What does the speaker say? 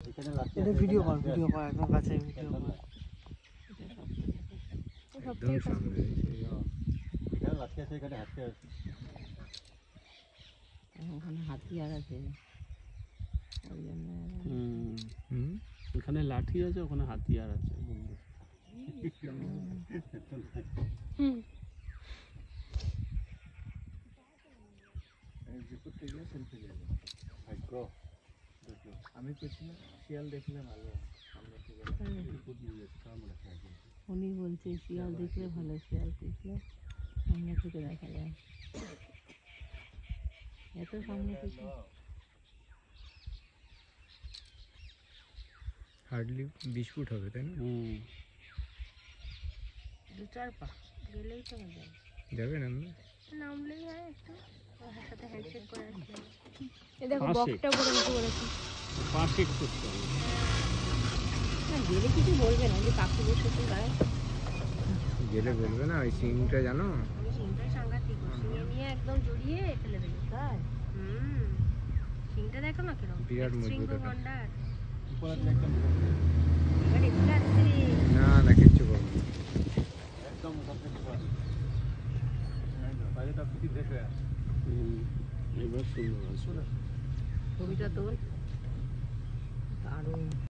এটা ভিডিও কর একদম কাছে ভিডিও কর। একদম সামনে এখানে লাঠি আছে, এখানে হাতি আছে। ওখানে হাতিয়ার আছে, ওই জন্য এখানে লাঠি আছে, ওখানে হাতিয়ার আছে। আমি পেছনে শিয়াল দেখলে ভালো। উনি বলছে শিয়াল দেখলে ভালো, শিয়াল দেখলে সামনে থেকে দেখা যায়, এত সামনে থেকে হার্ডলি 20 ফুট হবে, তাই না? 2-4 পা গেলেই তো যায়। যাবেন আমরা? নামলেই হয়, একটু ওর সাথে হ্যান্ডশেক করে আসলে। এই দেখো বকটা করে মতো করেছে, পাশে করতে হবে। না গেলে কিছু বলবে না, যে পাখিদের সাথে গায়ে গেলে বলবে না। ওই সিংটা জানো, সিংটা সাংঘাতিক, সিংয়ে নিয়ে একদম জড়িয়ে ফেলে দেবে। তাই সিংটা দেখো না কিরকম বিরাট মজবুত এটা। গন্ডার উপরে একটা এবার এদিকে আসছে। না কিচ্ছু বলবো না। একদম উপরে বাইরেটা ফুটি দেখে এবার সুন্দর আছে। ছবিটা তোল, দারুণ।